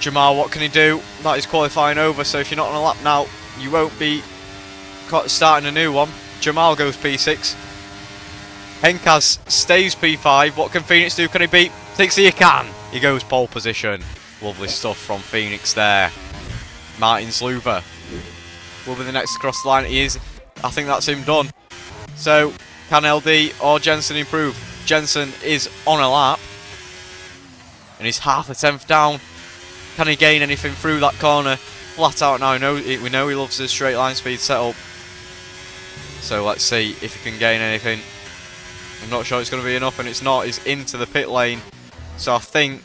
Jamal, what can he do? That is qualifying over, so if you're not on a lap now, you won't be starting a new one. Jamal goes P6. Henkaz stays P5. What can Phoenix do? Can he beat Tixie? He can. He goes pole position. Lovely stuff from Phoenix there. Martinzluva will be the next across the line. He is. I think that's him done. So, can LD or Jensen improve? Jensen is on a lap. And he's half a tenth down. Can he gain anything through that corner? Flat out now. We know he loves his straight line speed setup. So let's see if he can gain anything. I'm not sure it's going to be enough, and it's not. He's into the pit lane. So I think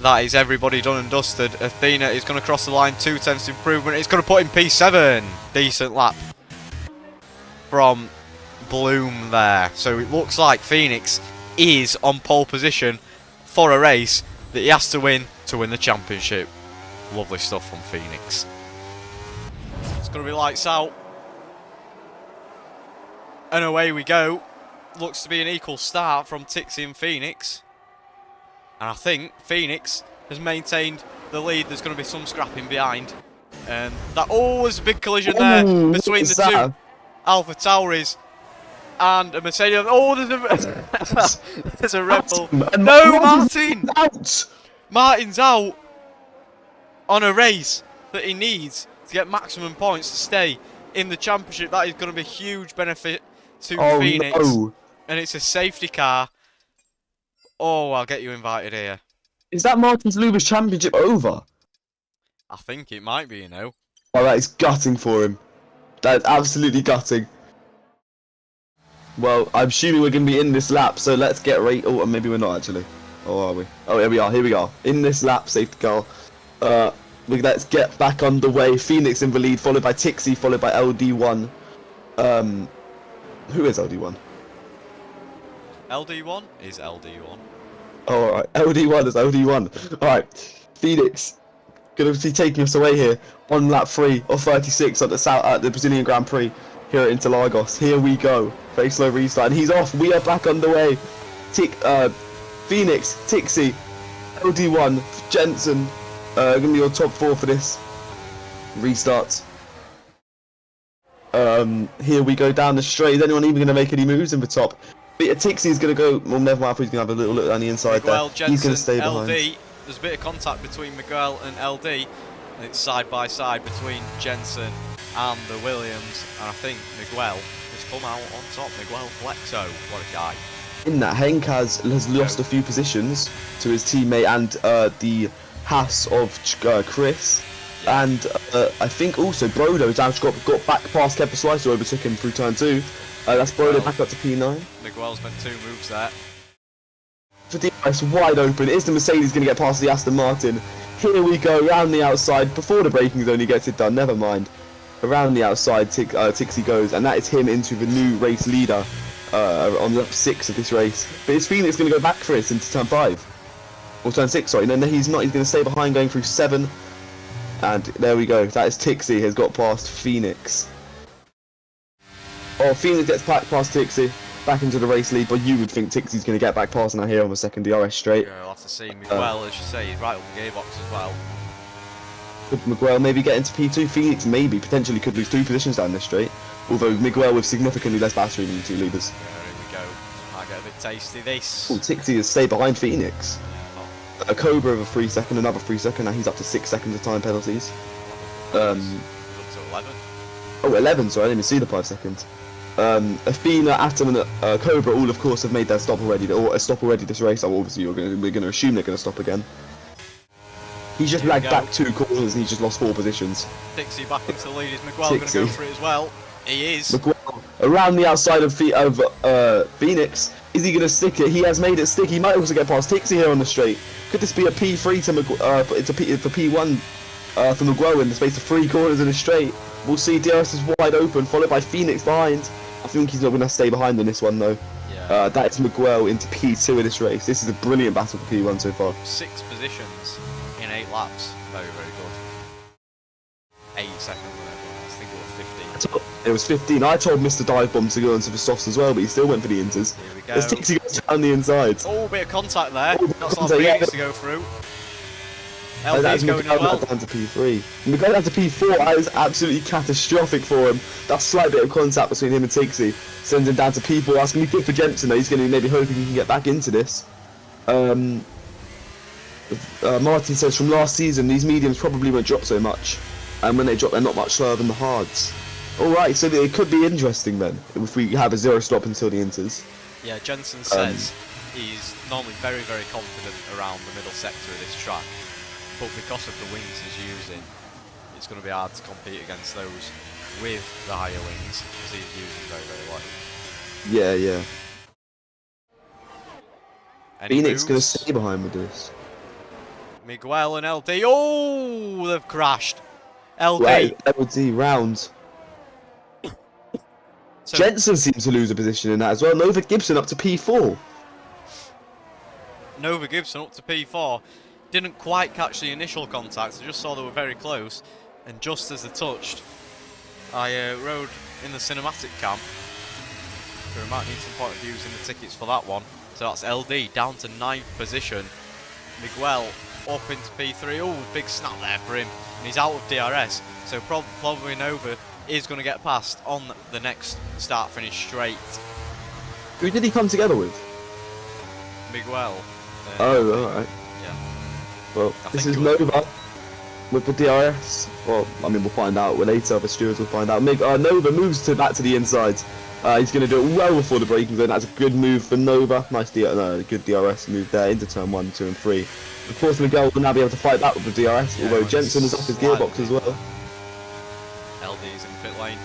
that is everybody done and dusted. Athena is going to cross the line. 2 tenths improvement. It's going to put in P7. Decent lap from Bloom there. So it looks like Phoenix is on pole position for a race that he has to win the championship. Lovely stuff from Phoenix. It's going to be lights out. And away we go. Looks to be an equal start from Tixie and Phoenix. And I think Phoenix has maintained the lead. There's going to be some scrapping behind. And that, there's a big collision there between the two Alpha Tauris and a Mercedes. There's a Red Bull. No, Martin! Out! Martin's out on a race that he needs to get maximum points to stay in the championship. That is going to be a huge benefit to Phoenix. No. And it's a safety car. Oh, I'll get you invited here. Is that Martinzluva's championship over? I think it might be, you know. Oh, that is gutting for him. That is absolutely gutting. Well, I'm assuming we're going to be in this lap, so let's get right. Oh, maybe we're not actually. Oh, are we? Oh, here we are. Here we are. In this lap, safety car. Let's get back underway. Phoenix in the lead, followed by Tixie, followed by LD1. Who is LD1? LD1 is LD1. Oh, alright. LD1 is LD1. Alright. Phoenix going to be taking us away here on lap 3 of 36 at the Brazilian Grand Prix here at Interlagos. Here we go. Very slow restart. And he's off. We are back underway. Phoenix, Tixie, LD1, Jensen. Going to be your top 4 for this restart. Here we go down the straight. Is anyone even going to make any moves in the top? But Tixie is going to go. Well, never mind. He's going to have a little look on the inside Miguel, there. Jensen, he's going to stay behind. LD. There's a bit of contact between Miguel and LD. And it's side by side between Jensen and the Williams. And I think Miguel has come out on top. Miguel Flexo. What a guy. In that, Henkaz has lost a few positions to his teammate and the Haas of Chris. Yeah. And I think also Brodo has got back past Kevin Slicer, overtook him through turn 2. That's Brodo back up to P9. Miguel's meant 2 moves there. For the ice wide open. Is the Mercedes going to get past the Aston Martin? Here we go, around the outside. Before the braking zone, he gets it done. Never mind. Around the outside, Tixie goes, and that is him into the new race leader on lap 6 of this race. But is Phoenix going to go back for it into turn 5? Or turn 6, sorry. No, he's not. He's going to stay behind going through 7. And there we go. That is Tixie has got past Phoenix. Oh, Phoenix gets back past Tixie, back into the race lead, but you would think Tixie's going to get back past now here on the second DRS straight. Yeah, I'll have to see Miguel, as you say, he's right up the gearbox as well. Could Miguel maybe get into P2? Phoenix maybe, potentially could lose 3 positions down this straight, although Miguel with significantly less battery than the 2 leaders. Yeah, here we go. Might get a bit tasty, this. Oh, Tixie has stayed behind Phoenix. Yeah, a Cobra of a 3 second, another 3 second, now he's up to 6 seconds of time penalties. Up to 11. Oh, 11, sorry, I didn't even see the 5 seconds. Athena, Atom, and Cobra all, of course, have made their stop already. Or a stop already this race. So obviously, we're going to assume they're going to stop again. He's just lagged back 2 corners and he's just lost 4 positions. Tixie back into the lead. Is Miguel going to go for it as well? He is. Miguel around the outside of Phoenix. Is he going to stick it? He has made it stick. He might also get past Tixie here on the straight. Could this be a P3 to Miguel? It's a for P1 for Miguel in the space of 3 corners in a straight. We'll see. DRS is wide open, followed by Phoenix behind. I think he's not going to stay behind on this one though. Yeah. That is Miguel into P2 in this race. This is a brilliant battle for P1 so far. 6 positions in 8 laps. Very, very good. 8 seconds on everyone else. I think it was 15. It was 15. I told Mr. Dive Bomb to go into the softs as well, but he still went for the inters. Here we go. As Tixie goes down the inside. Oh, bit of contact there. Oh, that's not Phoenix to go through. LD's going as well. Down to P3. Miguel down to P4, that is absolutely catastrophic for him. That slight bit of contact between him and Tixie sends him down to P4. That's going to be good for Jensen though. He's going to be maybe hoping he can get back into this. Martin says from last season, these mediums probably won't drop so much. And when they drop, they're not much slower than the hards. Alright, so it could be interesting then, if we have a 0 stop until the inters. Yeah, Jensen says he's normally very, very confident around the middle sector of this track. But because of the wings he's using, it's going to be hard to compete against those with the higher wings, because he's using very, very light. Yeah, yeah. Any Phoenix going to moves? stay behind with this. Miguel and LD. Oh, they've crashed. LD. Right, LD round. So Jensen seems to lose a position in that as well. Nova Gibson up to P4. Nova Gibson up to P4. Didn't quite catch the initial contact. I just saw they were very close. And just as they touched, I rode in the cinematic cam. So we might need some point of views in the tickets for that one. So that's LD down to 9th position. Miguel up into P3. Oh, big snap there for him. And he's out of DRS. So probably Nova is going to get past on the next start-finish straight. Who did he come together with? Miguel. Oh, alright. Yeah. Well, this is Nova with the DRS. Well, I mean, we'll find out later. The stewards will find out. Nova moves back to the inside. He's going to do it well before the braking zone. That's a good move for Nova. Nice good DRS move there into turn 1, 2 and 3. Of course, Miguel will now be able to fight back with the DRS, Yeah, although Jensen is off his gearbox as well. LD's in the pit lane.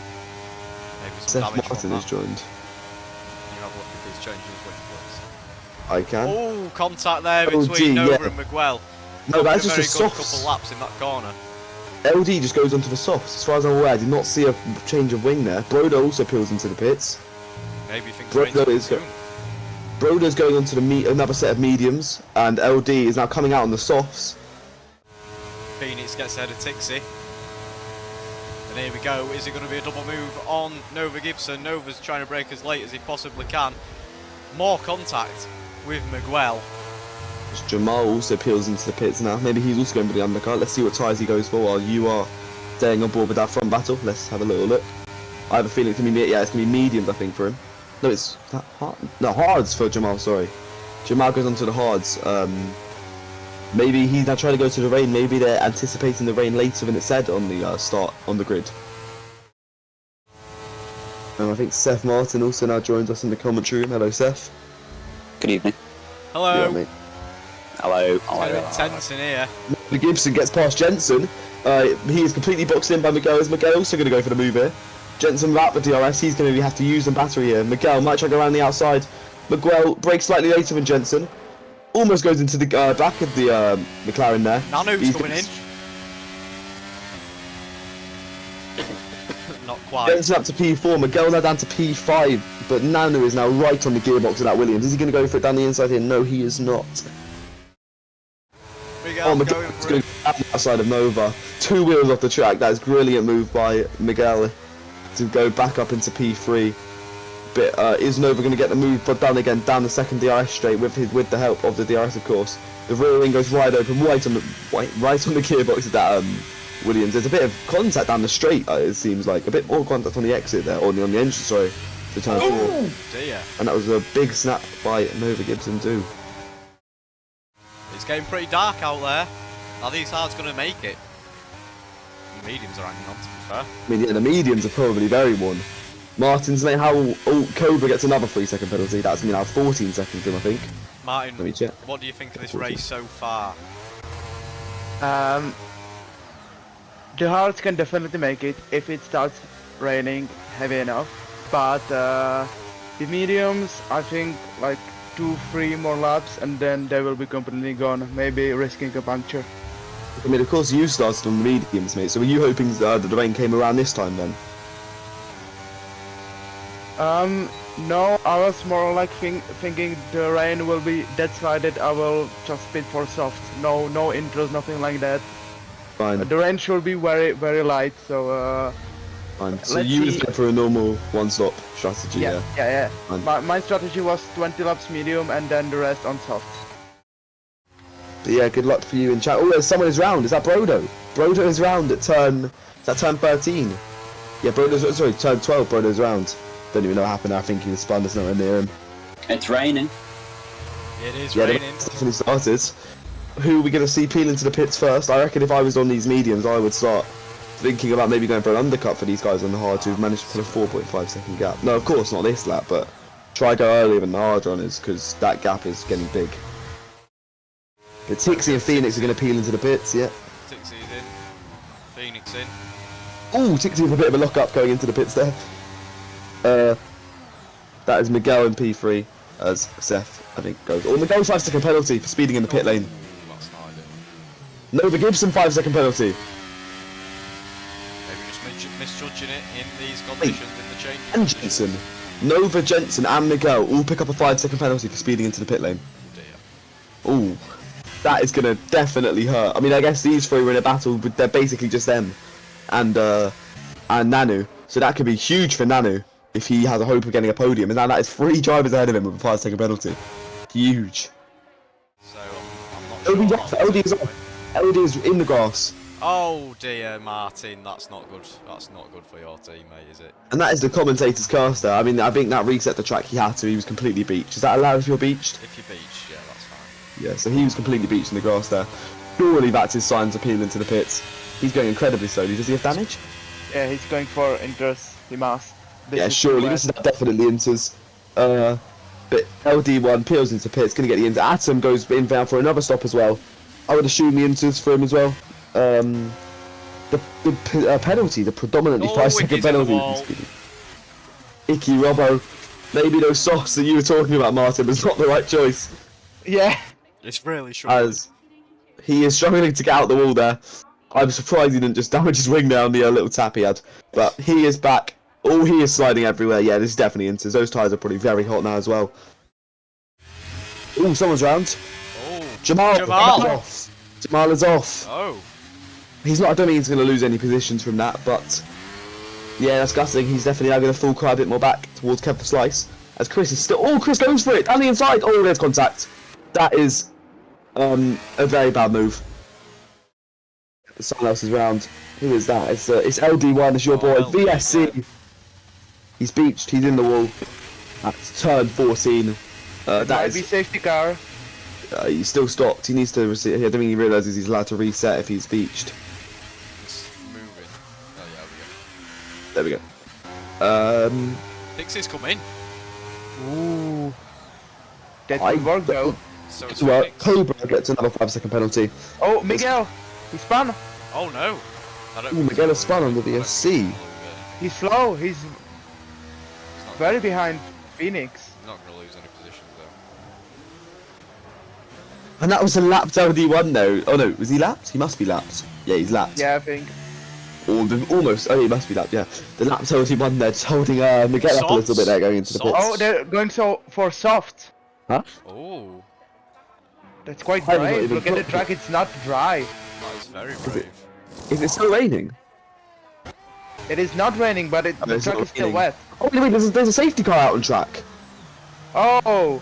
Maybe some Seth damage Martin from has that. joined. Can you have a look if he's changing his wing, please? I can. Oh, contact there LD, between Nova yeah. and Miguel. No, that's Took just a a very good softs. couple laps in that corner. LD just goes onto the softs. As far as I'm aware, I did not see a change of wing there. Broda also peels into the pits. Maybe things Broda range is soon. Broda's going onto the another set of mediums, and LD is now coming out on the softs. Phoenix gets ahead of Tixie. And here we go. Is it going to be a double move on Nova Gibson? Nova's trying to brake as late as he possibly can. More contact with Miguel. Jamal also peels into the pits now. Maybe he's also going for the undercut. Let's see what tyres he goes for while you are staying on board with that front battle. Let's have a little look. I have a feeling it's going to be, it's going to be mediums, I think, for him. No, it's hard. No, hards for Jamal, sorry. Jamal goes onto the hards. Maybe he's now trying to go to the rain. Maybe they're anticipating the rain later than it said on the start on the grid. And I think Seth Martin also now joins us in the commentary room. Hello, Seth. Good evening. Hello. Yeah, mate. Hello. It's a bit tense in here. The Gibson gets past Jensen. He is completely boxed in by Miguel. Is Miguel also going to go for the move here? Jensen without the DRS. He's going to have to use some battery here. Miguel might try to go around the outside. Miguel breaks slightly later than Jensen. Almost goes into the back of the McLaren there. Nanu's coming in. Not quite. Jensen up to P4, Miguel now down to P5, but Nanu is now right on the gearbox of that Williams. Is he going to go for it down the inside here? No, he is not. Miguel Miguel's going for going it. down the outside of Nova. 2 wheels off the track. That is a brilliant move by Miguel to go back up into P3. But is Nova going to get the move done again down the second DRS straight with the help of the DRS, of course? The rear wing goes wide open, right on the gearbox of that Williams. There's a bit of contact down the straight. It seems like a bit more contact on the exit there, or on the entrance. Sorry, to turn 4. Dear. And that was a big snap by Nova Gibson too. It's getting pretty dark out there. Are these hards going to make it? The mediums are hanging on, to be fair. I mean, yeah, the mediums are probably very worn. Martinzluva, Cobra gets another 3-second penalty. That's going to now 14 seconds in, I think. Martin, Let me check. what do you think of this race so far? The hards can definitely make it if it starts raining heavy enough, but the mediums, I think like 2-3 more laps and then they will be completely gone, maybe risking a puncture. I mean, of course, you started on the mediums, mate. So were you hoping that the rain came around this time then? No, I was more like thinking the rain will be dead sided. I will just pit for soft. No intros, nothing like that. Fine. The rain should be very light, so Fine. So let's you see. just go for a normal one-stop strategy, yeah? yeah. Fine. My strategy was 20 laps medium and then the rest on soft. Yeah, good luck for you in chat. Oh, there's someone is round. Is that Brodo? Brodo is round at turn. Is that turn 13? Yeah, Brodo's sorry, turn 12. Brodo's round. Don't even know what happened. I think he was spun. There's nowhere near him. It's raining. It is Yeah, raining. definitely started. Who are we going to see peel into the pits first? I reckon if I was on these mediums, I would start thinking about maybe going for an undercut for these guys on the hard who've managed to put a 4.5 second gap. No, of course not this lap, but try go earlier than the hard runners because that gap is getting big. But Tixie and Phoenix are going to peel into the pits, yeah. Tixie's in. Phoenix in. Ooh, Tixie with a bit of a lock-up going into the pits there. That is Miguel in P3 as Seth, I think, goes. Oh, Miguel's 5 second penalty for speeding in the pit lane. That's not ideal. Nova Gibson 5 second penalty. Maybe just misjudging it in these conditions in the change. And Jensen. Nova, Jensen and Miguel all pick up a 5 second penalty for speeding into the pit lane. Dear. Ooh, that is going to definitely hurt. I mean, I guess these three were in a battle, but they're basically just them and Nanu. So that could be huge for Nanu if he has a hope of getting a podium. And now that is 3 drivers ahead of him with a 5 second penalty. Huge. So I'm not sure. LD is off. LD is in the grass. Oh dear, Martin, that's not good. That's not good for your team, mate, is it? And that is the commentator's curse there. I mean, I think that reset the track he had to. He was completely beached. Is that allowed if you're beached? If you're beached, yeah, that's fine. Yeah, so he was completely beached in the grass there. Surely that's his sign to peel into the pits. He's going incredibly slowly. Does he have damage? Yeah, he's going for Inters. He must. Yeah, surely. This is definitely Inters. But LD1 peels into pits, going to get the Inter. Atom goes in down for another stop as well. I would assume the Inters for him as well. The penalty, the predominantly 5 second penalty. Icky Robbo. Maybe those softs that you were talking about, Martin, was not the right choice. Yeah. It's really short. As he is struggling to get out the wall there. I'm surprised he didn't just damage his wing down the little tap he had. But he is back. Oh, he is sliding everywhere. Yeah, this is definitely Inters. Those tyres are probably very hot now as well. Oh, someone's round. Oh, Jamal is Jamal. off. Jamal is off. Oh. He's not. I don't think he's going to lose any positions from that, but yeah, that's gutting. He's definitely now going to full cry a bit more back towards Kev for Slice. As Chris is still. Oh, Chris goes for it down the inside. Oh, there's contact. That is a very bad move. Someone else is round. Who is that? It's LD1. It's your boy LD, VSC. He's beached. He's in the wall. That's turn 14. That Might is. be safety car. He's still stopped. He needs to. I don't think he realises he's allowed to reset if he's beached. It's moving. Oh, yeah, we go. There we go. Pixie's come in. Ooh. That I will work though. So it's Well, Phoenix. Cobra gets another 5 second penalty. Oh, Miguel. He spun. Oh no. I don't Ooh, Miguel has spun on the VSC. He's slow. He's He's not very behind Phoenix. He's not going to lose any positions though. And that was a lapped LD1 though. Oh no, was he lapped? He must be lapped. Yeah, he's lapped. Yeah, I think. Almost. Oh, he must be lapped, yeah. The lapped LD1 there, just holding Miguel up a little bit there going into the pits. Oh, they're going for soft. Huh? Oh, That's quite I haven't brave. even Look at the got track. It's not dry. that is very brave. Is it still raining? It is not raining, but the it's track not is still raining. wet. Oh wait, there's a safety car out on track. Oh.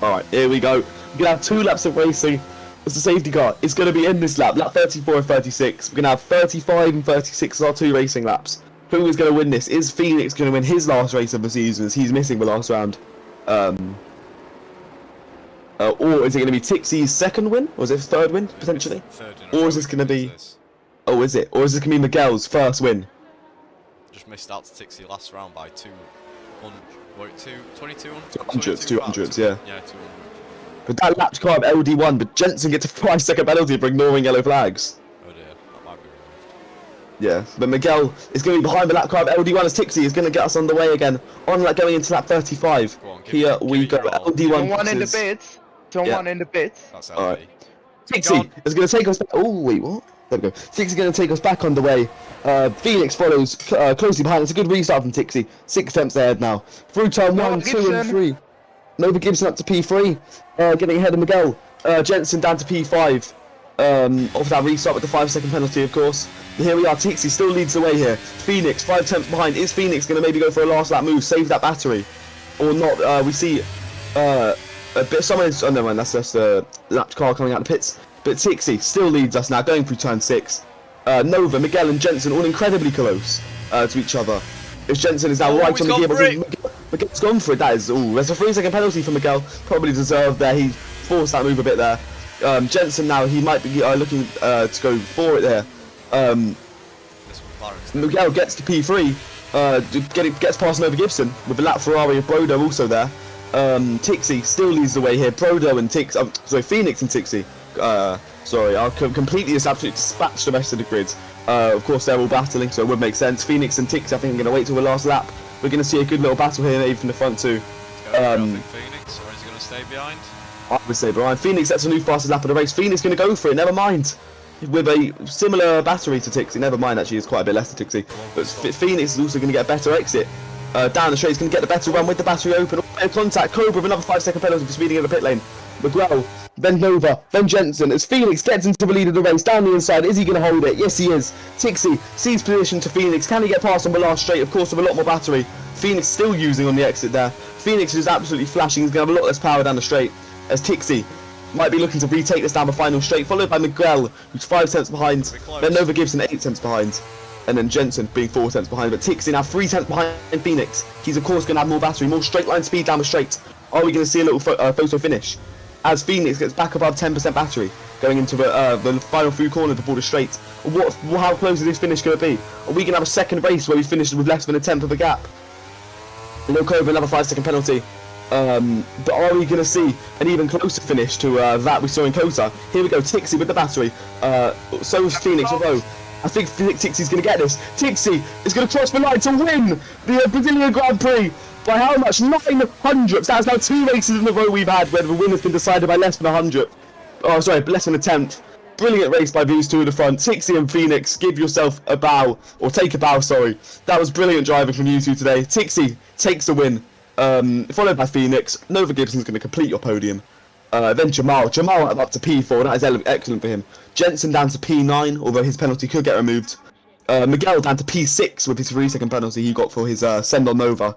Alright, here we go. We're gonna have 2 laps of racing. It's the safety car. It's gonna be in this lap, lap 34 and 36. We're gonna have 35 and 36 as our 2 racing laps. Who is gonna win this? Is Phoenix gonna win his last race of the season as he's missing the last round? Or is it gonna be Tixie's second win? Or is it his third win, potentially? Third in a Or row is this gonna be... this. Oh, is it? Or is this gonna be Miguel's first win? Just missed out to Tixie last round by 200. Wait, 2200? 200s, yeah. Yeah, 200. But that lapped car of LD1, but Jensen gets a 5 second penalty for ignoring yellow flags. Oh dear, that might be removed. Yeah, but Miguel is going to be behind the lap car of LD1 as Tixie is going to get us underway again. On like going into lap 35. Go on, give Here it- give we it go. your all. LD1 Someone in the passes. pits. Someone in the pits. That's LD. Alright. Go Tixie on. is going to take us back. Oh, wait, what? There we go. Tixie's going to take us back underway. Phoenix follows closely behind. It's a good restart from Tixie. 6 attempts ahead now. Through turn Nova 1, 2 and Gibson. 3. Nova Gibson up to P3. Getting ahead of Miguel. Jensen down to P5. Off that restart with the 5 second penalty, of course. And here we are. Tixie still leads the way here. Phoenix 5 attempts behind. Is Phoenix going to maybe go for a last lap move, save that battery, or not? We see a bit. Someone's. Oh no, man, that's just a lap car coming out of the pits. But Tixie still leads us now, going through turn 6. Nova, Miguel, and Jensen all incredibly close to each other. As Jensen is now right on the gearbox. Miguel's gone for it. That is. Ooh, there's a 3-second penalty for Miguel. Probably deserved there. He forced that move a bit there. Jensen now, he might be looking to go for it there. Miguel gets to P3. Gets past Nova Gibson with a lap Ferrari of Brodo also there. Tixie still leads the way here. Brodo and Phoenix and Tixie. I'll completely just absolutely dispatch the rest of the grid. Of course, they're all battling, so it would make sense. Phoenix and Tixie, I think, are going to wait till the last lap. We're going to see a good little battle here, maybe from the front too. Phoenix, or is he going to stay behind? I would stay behind. Phoenix, that's a new fastest lap of the race. Phoenix going to go for it, never mind. With a similar battery to Tixie, never mind, actually, it's quite a bit less than Tixie. But Phoenix is also going to get a better exit. Down the straight, he's going to get the better run with the battery open. Contact, Cobra with another 5-second penalty for speeding in the pit lane. Miguel, then Nova, then Jensen, as Phoenix gets into the lead of the race, down the inside, is he going to hold it? Yes he is. Tixie sees position to Phoenix, can he get past on the last straight? Of course with a lot more battery. Phoenix still using on the exit there. Phoenix is absolutely flashing, he's going to have a lot less power down the straight, as Tixie might be looking to retake this down the final straight, followed by Miguel, who's 5 tenths behind, then Nova Gibson 8 tenths behind, and then Jensen being 4 tenths behind, but Tixie now 3 tenths behind Phoenix. He's of course going to have more battery, more straight line speed down the straight. Are we going to see a little photo finish as Phoenix gets back above 10% battery going into the final few corners before the straight? How close is this finish going to be? Are we going to have a second race where we finish with less than a tenth of a gap? Look over another 5-second penalty. But are we going to see an even closer finish to that we saw in Kota? Here we go, Tixie with the battery. So is Phoenix, although I think Tixie's going to get this. Tixie is going to cross the line to win the Brazilian Grand Prix. By how much? 900. That's now 2 races in a row we've had where the winner's been decided by less than 100. Oh, sorry, less than a tenth. Brilliant race by these two at the front. Tixie and Phoenix, give yourself a bow, or take a bow, sorry. That was brilliant driving from you two today. Tixie takes the win. Followed by Phoenix. Nova Gibson's going to complete your podium. Then Jamal up to P4, that is excellent for him. Jensen down to P9, although his penalty could get removed. Miguel down to P6 with his 3-second penalty he got for his send on Nova.